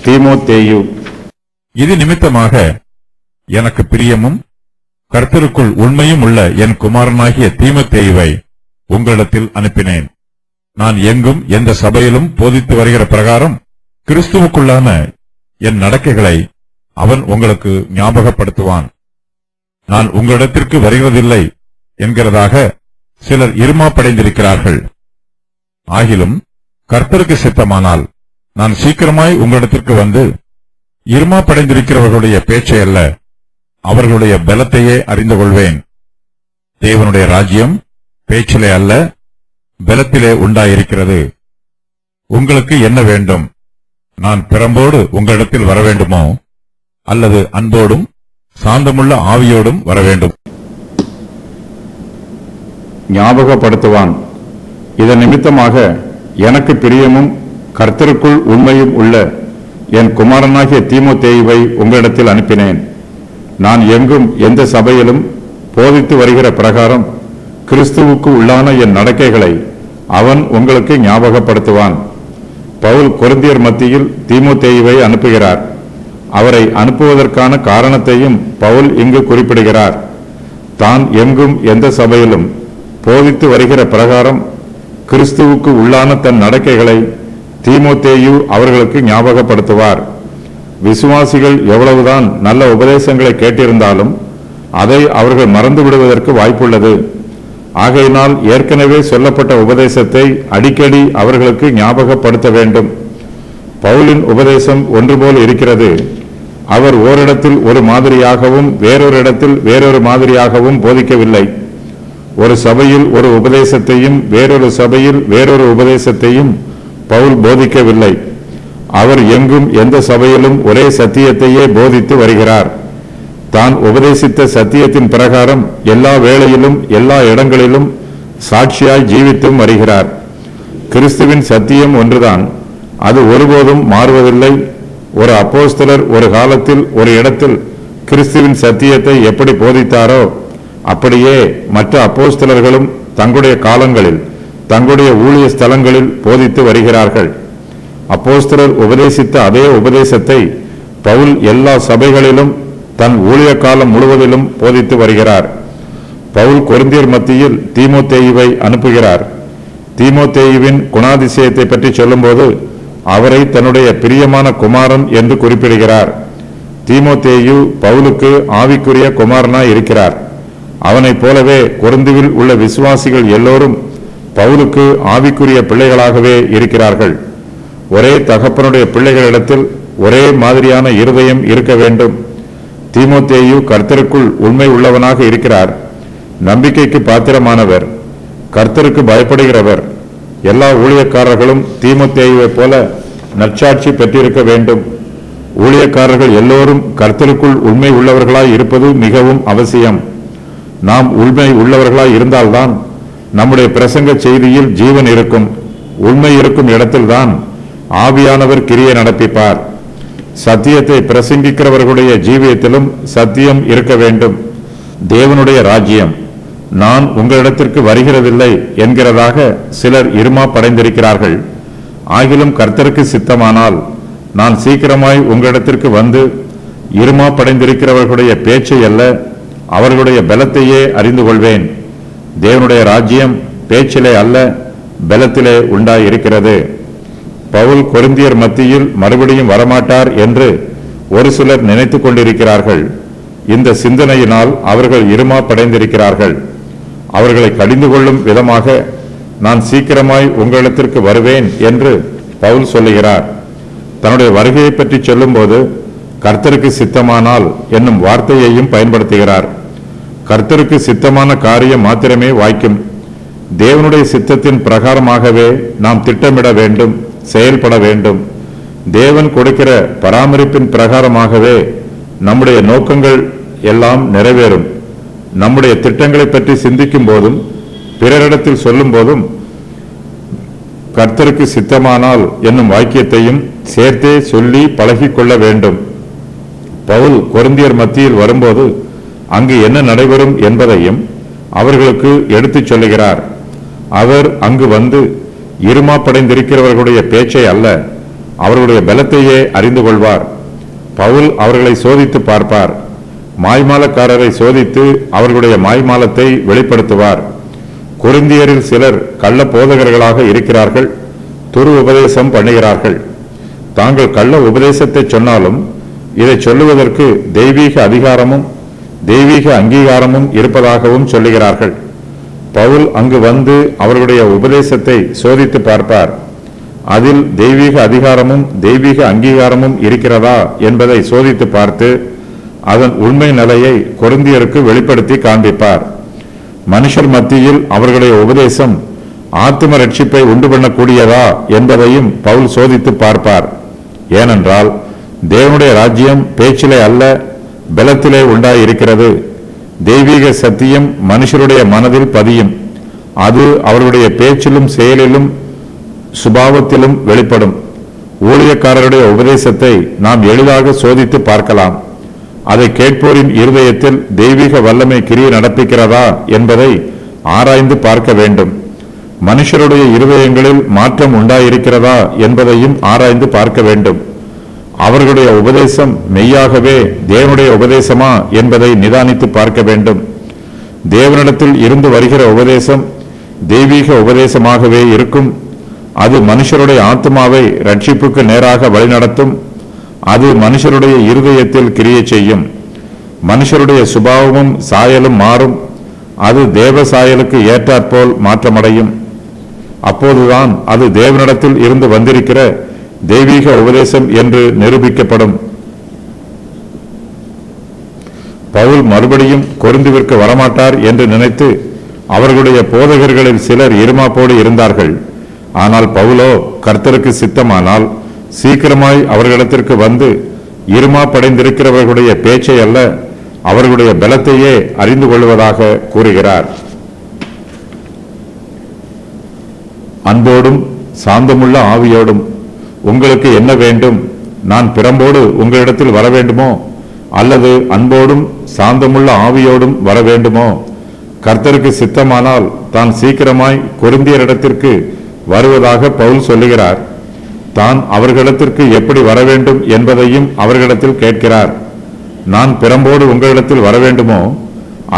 தீமோத்தேயு, இது நிமித்தமாக எனக்கு பிரியமும் கர்த்தருக்குள் உண்மையும் உள்ள என் குமாரனாகிய தீமோத்தேயுவை உங்களிடத்தில் அனுப்பினேன். நான் எங்கும் எந்த சபையிலும் போதித்து வருகிற பிரகாரம் கிறிஸ்துவுக்குள்ளான என் நடக்கைகளை அவன் உங்களுக்கு ஞாபகப்படுத்துவான். நான் உங்களிடத்திற்கு வருகிறதில்லை என்கிறதாக சிலர் இருமாப்படைந்திருக்கிறார்கள். ஆகிலும் கர்த்தருக்கு சித்தமானால் நான் சீக்கிரமாய் உங்களிடத்திற்கு வந்து இருமாப்படைந்திருக்கிறவர்களுடைய பேச்சை அல்ல, அவர்களுடைய பலத்தையே அறிந்து கொள்வேன். தேவனுடைய ராஜ்யம் பேச்சிலே அல்ல, பலத்திலே உண்டாயிருக்கிறது. உங்களுக்கு என்ன வேண்டும்? நான் பிரம்போடு உங்களிடத்தில் வர வேண்டுமோ, அல்லது அன்போடும் சாந்தமுள்ள ஆவியோடும் வர வேண்டும்? ஞாபகப்படுத்துவான். இதன் நிமித்தமாக எனக்கு பிரியமும் கர்த்தருக்குள் உண்மையும் உள்ள என் குமாரனாகிய தீமோத்தேயுவை உங்களிடத்தில் அனுப்பினேன். நான் எங்கும் எந்த சபையிலும் போதித்து வருகிற பிரகாரம் கிறிஸ்துவுக்கு உள்ளான என் நடக்கைகளை அவன் உங்களுக்கு ஞாபகப்படுத்துவான். பவுல் கொரிந்தியர் மத்தியில் தீமோத்தேயுவை அனுப்புகிறார். அவரை அனுப்புவதற்கான காரணத்தையும் பவுல் இங்கு குறிப்பிடுகிறார். தான் எங்கும் எந்த சபையிலும் போதித்து வருகிற பிரகாரம் கிறிஸ்துவுக்கு உள்ளான தன் நடக்கைகளை தீமோத்தேயு அவர்களுக்கு ஞாபகப்படுத்துவார். விசுவாசிகள் எவ்வளவுதான் நல்ல உபதேசங்களை கேட்டிருந்தாலும் அதை அவர்கள் மறந்து விடுவதற்கு வாய்ப்புள்ளது. ஆகையினால் ஏற்கனவே சொல்லப்பட்ட உபதேசத்தை அடிக்கடி அவர்களுக்கு ஞாபகப்படுத்த வேண்டும். பவுலின் உபதேசம் ஒன்று போல் இருக்கிறது. அவர் ஓரிடத்தில் ஒரு மாதிரியாகவும் வேறொரு இடத்தில் வேறொரு மாதிரியாகவும் போதிக்கவில்லை. ஒரு சபையில் ஒரு உபதேசத்தையும் வேறொரு சபையில் வேறொரு உபதேசத்தையும் பவுல் போதிக்கவில்லை. அவர் எங்கும் எந்த சபையிலும் ஒரே சத்தியத்தையே போதித்து வருகிறார். தான் உபதேசித்த சத்தியத்தின் பிரகாரம் எல்லா வேளையிலும் எல்லா இடங்களிலும் சாட்சியாய் ஜீவித்தும் வருகிறார். கிறிஸ்துவின் சத்தியம் ஒன்றுதான், அது ஒருபோதும் மாறுவதில்லை. ஒரு அப்போஸ்தலர் ஒரு காலத்தில் ஒரு இடத்தில் கிறிஸ்துவின் சத்தியத்தை எப்படி போதித்தாரோ அப்படியே மற்ற அப்போஸ்தலர்களும் தங்களுடைய காலங்களில் தங்களுடைய ஊழிய ஸ்தலங்களில் போதித்து வருகிறார்கள். அப்போஸ்தலர் உபதேசித்த அதே உபதேசத்தை பவுல் எல்லா சபைகளிலும் தன் ஊழிய காலம் முழுவதிலும் போதித்து வருகிறார். பவுல் கொரிந்தியர் மத்தியில் தீமோத்தேயுவை அனுப்புகிறார். தீமோத்தேயுவின் குணாதிசயத்தை பற்றி சொல்லும்போது அவரை தன்னுடைய பிரியமான குமாரன் என்று குறிப்பிடுகிறார். தீமோத்தேயு பவுலுக்கு ஆவிக்குரிய குமாரனாய் இருக்கிறார். அவனைப் போலவே கொரிந்துவில் உள்ள விசுவாசிகள் எல்லோரும் பவுலுக்கு ஆவிக்குரிய பிள்ளைகளாகவே இருக்கிறார்கள். ஒரே தகப்பனுடைய பிள்ளைகளிடத்தில் ஒரே மாதிரியான இருதயம் இருக்க வேண்டும். தீமோத்தேயு கர்த்தருக்குள் உண்மை உள்ளவனாக இருக்கிறார். நம்பிக்கைக்கு பாத்திரமானவர், கர்த்தருக்கு பயப்படுகிறவர். எல்லா ஊழியக்காரர்களும் தீமோத்தேயுவை போல நற்சாட்சி பெற்றிருக்க வேண்டும். ஊழியக்காரர்கள் எல்லோரும் கர்த்தருக்குள் உண்மை உள்ளவர்களாய் இருப்பது மிகவும் அவசியம். நாம் உண்மை உள்ளவர்களாய் இருந்தால்தான் நம்முடைய பிரசங்க செய்தியில் ஜீவன் இருக்கும். உண்மை இருக்கும் இடத்தில்தான் ஆவியானவர் கிரியை நடப்பிப்பார். சத்தியத்தை பிரசங்கிக்கிறவர்களுடைய ஜீவியத்திலும் சத்தியம் இருக்க வேண்டும். தேவனுடைய ராஜ்யம் நான் உங்களிடத்திற்கு வருகிறதில்லை என்கிறதாக சிலர் இருமாப்படைந்திருக்கிறார்கள். ஆகிலும் கர்த்தருக்கு சித்தமானால் நான் சீக்கிரமாய் உங்களிடத்திற்கு வந்து இருமாப்படைந்திருக்கிறவர்களுடைய பேச்சை அல்ல, அவர்களுடைய பலத்தையே அறிந்து கொள்வேன். தேவனுடைய ராஜ்யம் பேச்சிலே அல்ல, பலத்திலே உண்டாயிருக்கிறது. பவுல் கொரிந்தியர் மத்தியில் மறுபடியும் வரமாட்டார் என்று ஒரு சிலர் நினைத்துக் கொண்டிருக்கிறார்கள். இந்த சிந்தனையினால் அவர்கள் இருமாப்படைந்திருக்கிறார்கள். அவர்களை கடிந்து கொள்ளும் விதமாக நான் சீக்கிரமாய் உங்களிடத்திற்கு வருவேன் என்று பவுல் சொல்லுகிறார். தன்னுடைய வருகையை பற்றி சொல்லும்போது கர்த்தருக்கு சித்தமானால் என்னும் வார்த்தையையும் பயன்படுத்துகிறார். கர்த்தருக்கு சித்தமான காரியம் மாத்திரமே வாய்க்கும். தேவனுடைய சித்தத்தின் பிரகாரமாகவே நாம் திட்டமிட வேண்டும், செயல்பட வேண்டும். தேவன் கொடுக்கிற பராமரிப்பின் பிரகாரமாகவே நம்முடைய நோக்கங்கள் எல்லாம் நிறைவேறும். நம்முடைய திட்டங்களை பற்றி சிந்திக்கும் போதும் பிறரிடத்தில் சொல்லும் போதும் கர்த்தருக்கு சித்தமானால் என்னும் வாக்கியத்தையும் சேர்த்தே சொல்லி பழகிக்கொள்ள வேண்டும். பவுல் கொரிந்தியர் மத்தியில் வரும்போது அங்கு என்ன நடைபெறும் என்பதையும் அவர்களுக்கு எடுத்துச் சொல்லுகிறார். அவர் அங்கு வந்து இருமாப்படைந்திருக்கிறவர்களுடைய பேச்சை அல்ல, அவர்களுடைய பலத்தையே அறிந்து கொள்வார். பவுல் அவர்களை சோதித்து பார்ப்பார். மாய்மாலக்காரரை சோதித்து அவர்களுடைய மாய்மாலத்தை வெளிப்படுத்துவார். கொரிந்தியரில் சிலர் கள்ள போதகர்களாக இருக்கிறார்கள், துரு உபதேசம் பண்ணுகிறார்கள். தாங்கள் கள்ள உபதேசத்தை சொன்னாலும் இதை சொல்லுவதற்கு தெய்வீக அதிகாரமும் தெய்வீக அங்கீகாரமும் இருப்பதாகவும் சொல்லுகிறார்கள். பவுல் அங்கு வந்து அவர்களுடைய உபதேசத்தை சோதித்து பார்ப்பார். அதில் தெய்வீக அதிகாரமும் தெய்வீக அங்கீகாரமும் இருக்கிறதா என்பதை சோதித்து பார்த்து அதன் உண்மை நிலையை கொரிந்தியருக்கு வெளிப்படுத்தி காண்பிப்பார். மனுஷர் மத்தியில் அவர்களுடைய உபதேசம் ஆத்தும ரட்சிப்பை உண்டு பண்ணக்கூடியதா என்பதையும் பவுல் சோதித்து பார்ப்பார். ஏனென்றால் தேவனுடைய ராஜ்யம் பேச்சிலே அல்ல, பலத்திலே உண்டாயிருக்கிறது. தெய்வீக சத்தியம் மனுஷருடைய மனதில் பதியும். அது அவர்களுடைய பேச்சிலும் செயலிலும் சுபாவத்திலும் வெளிப்படும். ஊழியக்காரருடைய உபதேசத்தை நாம் எளிதாக சோதித்து பார்க்கலாம். அதை கேட்போரின் இருதயத்தில் தெய்வீக வல்லமை கிரியை நடப்பிக்கிறதா என்பதை ஆராய்ந்து பார்க்க வேண்டும். மனுஷருடைய இருதயங்களில் மாற்றம் உண்டாயிருக்கிறதா என்பதையும் ஆராய்ந்து பார்க்க வேண்டும். அவர்களுடைய உபதேசம் மெய்யாகவே தேவனுடைய உபதேசமா என்பதை நிதானித்து பார்க்க வேண்டும். தேவனிடத்தில் இருந்து வருகிற உபதேசம் தெய்வீக உபதேசமாகவே இருக்கும். அது மனுஷருடைய ஆத்மாவை ரட்சிப்புக்கு நேராக வழிநடத்தும். அது மனுஷருடைய இருதயத்தில் கிரியை செய்யும். மனுஷருடைய சுபாவமும் சாயலும் மாறும். அது தேவ சாயலுக்கு ஏற்றாற்போல் மாற்றமடையும். அப்போதுதான் அது தேவனிடத்தில் இருந்து வந்திருக்கிற தெய்வீக உபதேசம் என்று நிரூபிக்கப்படும். பவுல் மறுபடியும் கொரிந்துவிற்கு வரமாட்டார் என்று நினைத்து அவர்களுடைய போதகர்களில் சிலர் இருமாப்போடு இருந்தார்கள். ஆனால் பவுலோ கர்த்தருக்கு சித்தமானால் சீக்கிரமாய் அவர்களிடத்திற்கு வந்து இருமாப்படைந்திருக்கிறவர்களுடைய பேச்சை அல்ல, அவர்களுடைய பலத்தையே அறிந்து கொள்வதாக கூறுகிறார். அன்போடும் சாந்தமுள்ள ஆவியோடும் உங்களுக்கு என்ன வேண்டும்? நான் பிரம்போடு உங்களிடத்தில் வர வேண்டுமோ அல்லது அன்போடும் சாந்தமுள்ள ஆவியோடும் வர வேண்டுமோ? கர்த்தருக்கு சித்தமானால் தான் சீக்கிரமாய் கொரிந்தியரிடத்திற்கு வருவதாக பவுல் சொல்லுகிறார். தான் அவர்களிடத்திற்கு எப்படி வர வேண்டும் என்பதையும் அவர்களிடத்தில் கேட்கிறார். நான் பிரம்போடு உங்களிடத்தில் வர வேண்டுமோ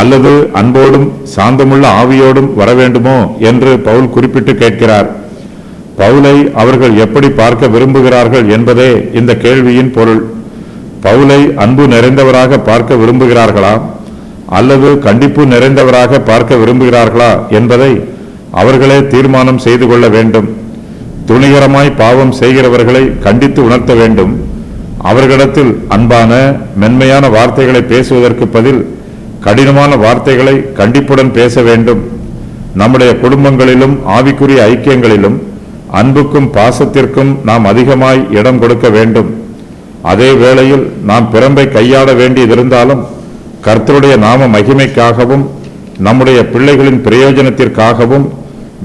அல்லது அன்போடும் சாந்தமுள்ள ஆவியோடும் வர வேண்டுமோ என்று பவுல் குறிப்பிட்டு கேட்கிறார். பவுலை அவர்கள் எப்படி பார்க்க விரும்புகிறார்கள் என்பதே இந்த கேள்வியின் பொருள். பவுலை அன்பு நிறைந்தவராக பார்க்க விரும்புகிறார்களா அல்லது கண்டிப்பு நிறைந்தவராக பார்க்க விரும்புகிறார்களா என்பதை அவர்களே தீர்மானம் செய்து கொள்ள வேண்டும். துணிகரமாய் பாவம் செய்கிறவர்களை கண்டித்து உணர்த்த வேண்டும். அவர்களிடத்தில் அன்பான மென்மையான வார்த்தைகளை பேசுவதற்கு பதில் கடினமான வார்த்தைகளை கண்டிப்புடன் பேச வேண்டும். நம்முடைய குடும்பங்களிலும் ஆவிக்குரிய ஐக்கியங்களிலும் அன்புக்கும் பாசத்திற்கும் நாம் அதிகமாய் இடம் கொடுக்க வேண்டும். அதே வேளையில் நாம் பிரம்பை கையாட வேண்டியதிருந்தாலும் கர்த்தருடைய நாம மகிமைக்காகவும் நம்முடைய பிள்ளைகளின் பிரயோஜனத்திற்காகவும்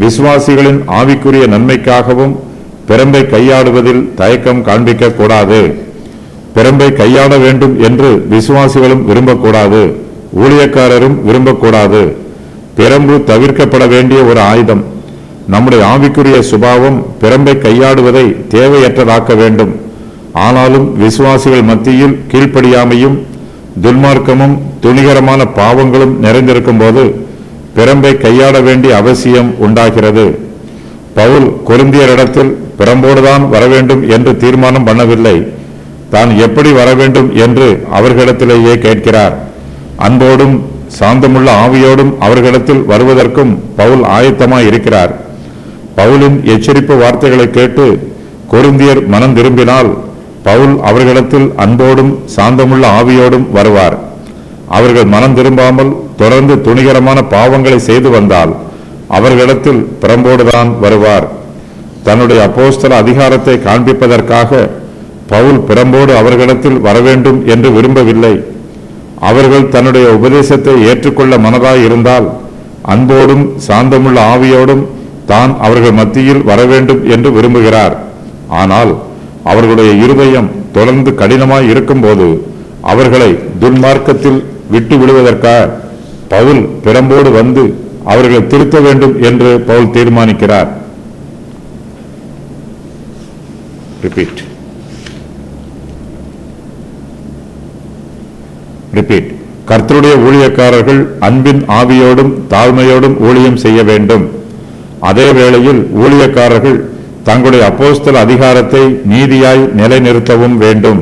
விசுவாசிகளின் ஆவிக்குரிய நன்மைக்காகவும் பிரம்பை கையாடுவதில் தயக்கம் காண்பிக்க கூடாது. பிரம்பை கையாட வேண்டும் என்று விசுவாசிகளும் விரும்பக்கூடாது, ஊழியக்காரரும் விரும்பக்கூடாது. பிரம்பு தவிர்க்கப்பட வேண்டிய ஒரு ஆயுதம். நம்முடைய ஆவிக்குரிய சுபாவம் பிரம்பை கையாடுவதை தேவையற்றதாக்க வேண்டும். ஆனாலும் விசுவாசிகள் மத்தியில் கீழ்ப்படியாமையும் துன்மார்க்கமும் துணிகரமான பாவங்களும் நிறைந்திருக்கும் போது பிரம்பை கையாட வேண்டிய அவசியம் உண்டாகிறது. பவுல் கொரிந்தியரிடத்தில் பிரம்போடுதான் வர வேண்டும் என்று தீர்மானம் பண்ணவில்லை. தான் எப்படி வர வேண்டும் என்று அவர்களிடத்திலேயே கேட்கிறார். அன்போடும் சாந்தமுள்ள ஆவியோடும் அவர்களிடத்தில் வருவதற்கும் பவுல் ஆயத்தமாய் இருக்கிறார். பவுலின் எச்சரிப்பு வார்த்தைகளை கேட்டு கொரிந்தியர் மனம் திரும்பினால் பவுல் அவர்களிடத்தில் அன்போடும் சாந்தமுள்ள ஆவியோடும் வருவார். அவர்கள் மனம் திரும்பாமல் தொடர்ந்து துணிகரமான பாவங்களை செய்து வந்தால் அவர்களிடத்தில் பிரம்போடுதான் வருவார். தன்னுடைய அப்போஸ்தல அதிகாரத்தை காண்பிப்பதற்காக பவுல் பிரம்போடு அவர்களிடத்தில் வரவேண்டும் என்று விரும்பவில்லை. அவர்கள் தன்னுடைய உபதேசத்தை ஏற்றுக்கொள்ள மனதாய் இருந்தால் அன்போடும் சாந்தமுள்ள ஆவியோடும் தான் அவர்கள் மத்தியில் வரவேண்டும் என்று விரும்புகிறார். ஆனால் அவர்களுடைய இருதயம் தொடர்ந்து கடினமாய் இருக்கும்போது அவர்களை துன்மார்க்கத்தில் விட்டு விடுவதற்காக பவுல் பிரம்போடு வந்து அவர்களை திருத்த வேண்டும் என்று பவுல் தீர்மானிக்கிறார். ரிப்பீட். கர்த்தருடைய ஊழியக்காரர்கள் அன்பின் ஆவியோடும் தாழ்மையோடும் ஊழியம் செய்ய வேண்டும். அதே வேளையில் ஊழியக்காரர்கள் தங்களுடைய அப்போஸ்தல அதிகாரத்தை நீதியாய் நிலைநிறுத்தவும் வேண்டும்.